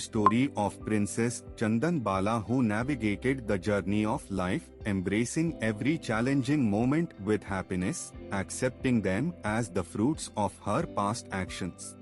story of Princess Chandan Bala, who navigated the journey of life, embracing every challenging moment with happiness, accepting them as the fruits of her past actions.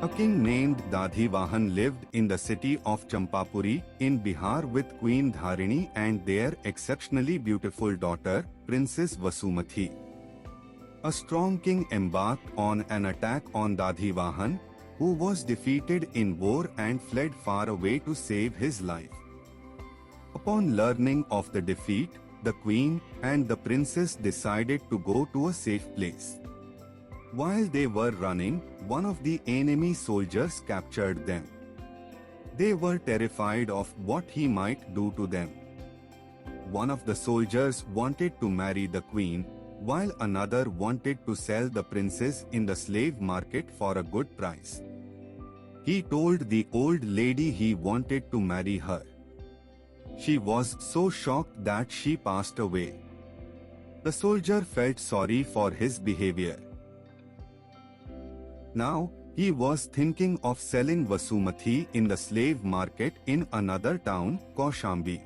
A king named Dadhivahan lived in the city of Champapuri in Bihar with Queen Dharini and their exceptionally beautiful daughter, Princess Vasumati. A strong king embarked on an attack on Dadhivahan, who was defeated in war and fled far away to save his life. Upon learning of the defeat, the queen and the princess decided to go to a safe place. While they were running, one of the enemy soldiers captured them. They were terrified of what he might do to them. One of the soldiers wanted to marry the queen, while another wanted to sell the princess in the slave market for a good price. He told the old lady he wanted to marry her. She was so shocked that she passed away. The soldier felt sorry for his behavior. Now, he was thinking of selling Vasumati in the slave market in another town, Kaushambi.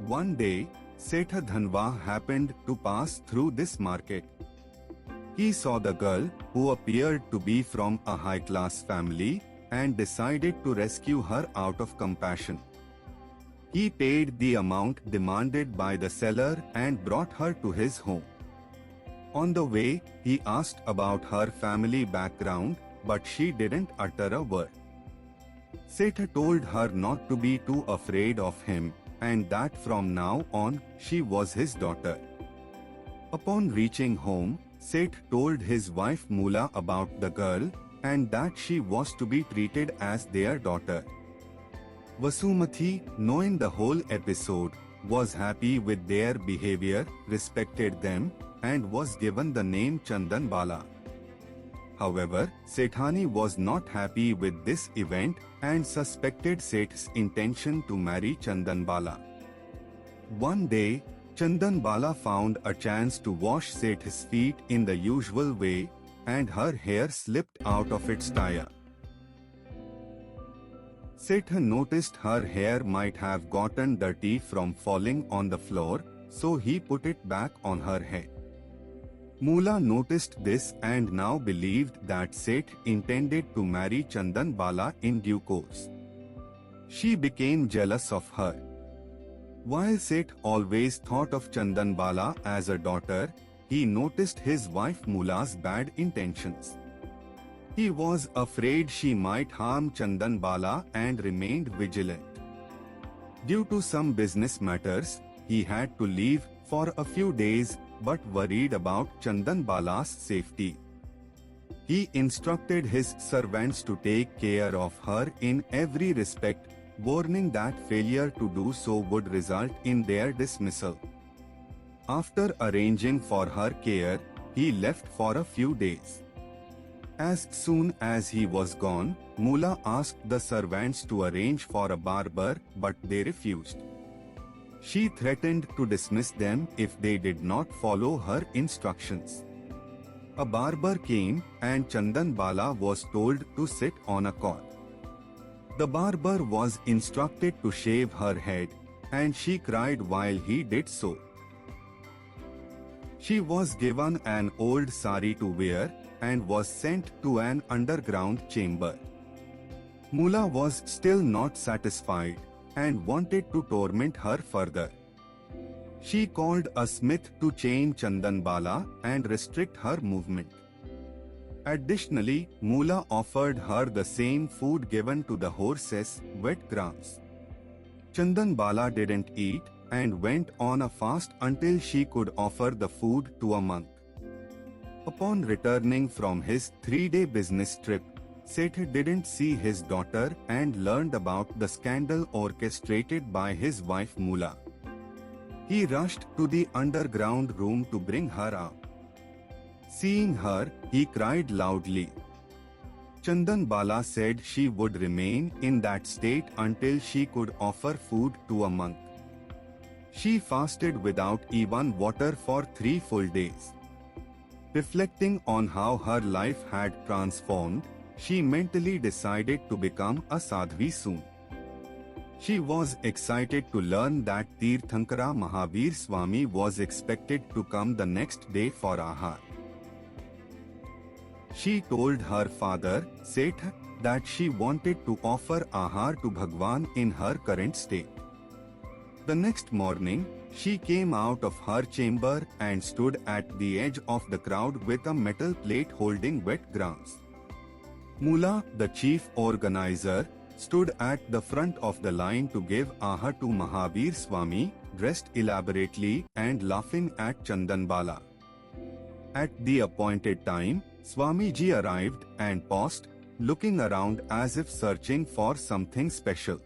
One day, Setha Dhanwa happened to pass through this market. He saw the girl, who appeared to be from a high-class family, and decided to rescue her out of compassion. He paid the amount demanded by the seller and brought her to his home. On the way, he asked about her family background, but she didn't utter a word. Setha told her not to be too afraid of him, and that from now on, she was his daughter. Upon reaching home, Seth told his wife Mula about the girl, and that she was to be treated as their daughter. Vasumati, knowing the whole episode, was happy with their behavior, respected them, and was given the name Chandan Bala. However, Sethani was not happy with this event and suspected Seth's intention to marry Chandan Bala. One day, Chandan Bala found a chance to wash Seth's feet in the usual way, and her hair slipped out of its tire. Setha noticed her hair might have gotten dirty from falling on the floor, so he put it back on her head. Mula noticed this and now believed that Seth intended to marry Chandan Bala in due course. She became jealous of her. While Seth always thought of Chandan Bala as a daughter, he noticed his wife Mula's bad intentions. He was afraid she might harm Chandan Bala and remained vigilant. Due to some business matters, he had to leave for a few days, but worried about Chandan Bala's safety. He instructed his servants to take care of her in every respect, warning that failure to do so would result in their dismissal. After arranging for her care, he left for a few days. As soon as he was gone, Mula asked the servants to arrange for a barber, but they refused. She threatened to dismiss them if they did not follow her instructions. A barber came and Chandan Bala was told to sit on a cot. The barber was instructed to shave her head, and she cried while he did so. She was given an old sari to wear and was sent to an underground chamber. Mula was still not satisfied and wanted to torment her further. She called a smith to chain Chandan Bala and restrict her movement. Additionally, Mula offered her the same food given to the horses, wet grass. Chandan Bala didn't eat and went on a fast until she could offer the food to a monk. Upon returning from his 3-day business trip, Seth didn't see his daughter and learned about the scandal orchestrated by his wife Mula. He rushed to the underground room to bring her out. Seeing her, he cried loudly. Chandan Bala said she would remain in that state until she could offer food to a monk. She fasted without even water for 3 full days. Reflecting on how her life had transformed, she mentally decided to become a sadhvi soon. She was excited to learn that Tirthankara Mahavir Swami was expected to come the next day for Ahar. She told her father, Seth, that she wanted to offer Ahar to Bhagwan in her current state. The next morning, she came out of her chamber and stood at the edge of the crowd with a metal plate holding wet grass. Mula, the chief organizer, stood at the front of the line to give Ahar to Mahavir Swami, dressed elaborately and laughing at Chandan Bala. At the appointed time, Swamiji arrived and paused, looking around as if searching for something special.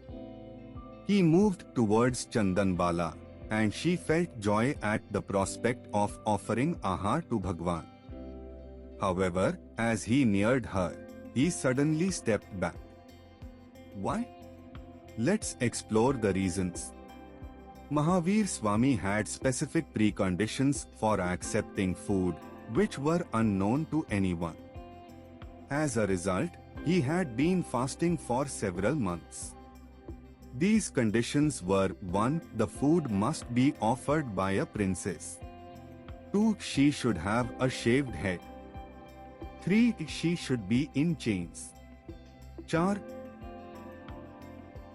He moved towards Chandan Bala, and she felt joy at the prospect of offering Ahar to Bhagwan. However, as he neared her, he suddenly stepped back. Why? Let's explore the reasons. Mahavir Swami had specific preconditions for accepting food, which were unknown to anyone. As a result, he had been fasting for several months. These conditions were: 1. The food must be offered by a princess. 2. She should have a shaved head. 3. She should be in chains. 4.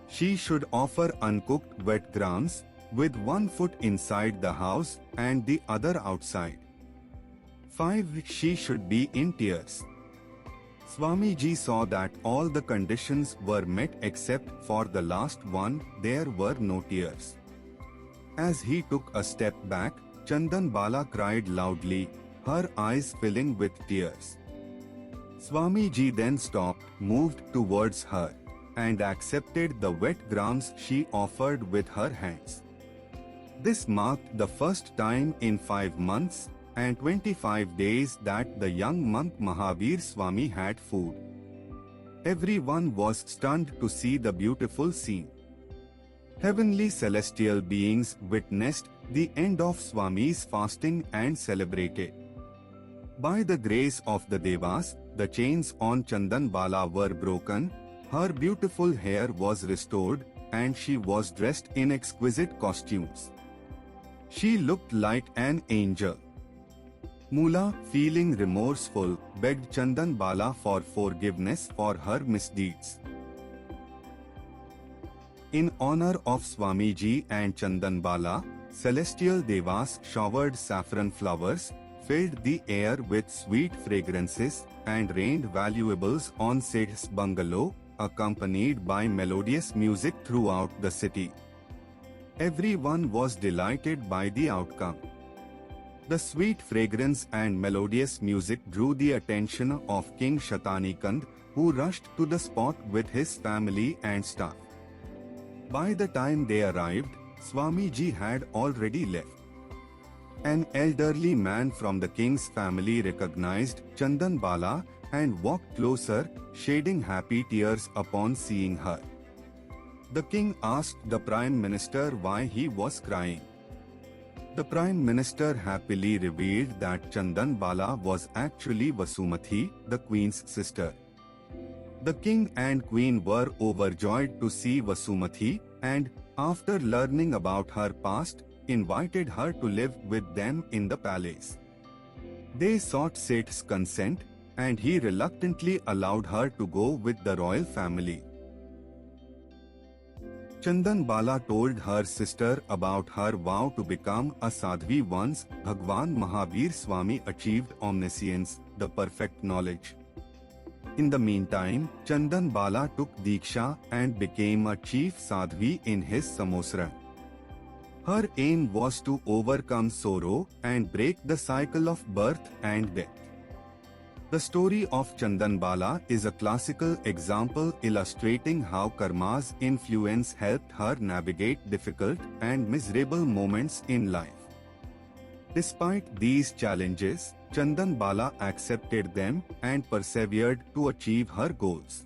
She should offer uncooked wet grams, with one foot inside the house and the other outside. 5. She should be in tears. Swamiji saw that all the conditions were met except for the last one, there were no tears. As he took a step back, Chandan Bala cried loudly, her eyes filling with tears. Swamiji then stopped, moved towards her, and accepted the wet grams she offered with her hands. This marked the first time in 5 months and 25 days that the young monk Mahavir Swami had food. Everyone was stunned to see the beautiful scene. Heavenly celestial beings witnessed the end of Swami's fasting and celebrated. By the grace of the Devas, the chains on Chandan Bala were broken, her beautiful hair was restored, and she was dressed in exquisite costumes. She looked like an angel. Mula, feeling remorseful, begged Chandan Bala for forgiveness for her misdeeds. In honor of Swamiji and Chandan Bala, celestial Devas showered saffron flowers, filled the air with sweet fragrances, and rained valuables on Seth's bungalow, accompanied by melodious music throughout the city. Everyone was delighted by the outcome. The sweet fragrance and melodious music drew the attention of King Shatanikand, who rushed to the spot with his family and staff. By the time they arrived, Swamiji had already left. An elderly man from the king's family recognized Chandan Bala and walked closer, shedding happy tears upon seeing her. The king asked the Prime Minister why he was crying. The Prime Minister happily revealed that Chandan Bala was actually Vasumati, the Queen's sister. The King and Queen were overjoyed to see Vasumati and, after learning about her past, invited her to live with them in the palace. They sought Seth's consent, and he reluctantly allowed her to go with the royal family. Chandan Bala told her sister about her vow to become a sadhvi once Bhagwan Mahavir Swami achieved omniscience, the perfect knowledge. In the meantime, Chandan Bala took Diksha and became a chief sadhvi in his Samosra. Her aim was to overcome sorrow and break the cycle of birth and death. The story of Chandanbala is a classical example illustrating how karma's influence helped her navigate difficult and miserable moments in life. Despite these challenges, Chandanbala accepted them and persevered to achieve her goals.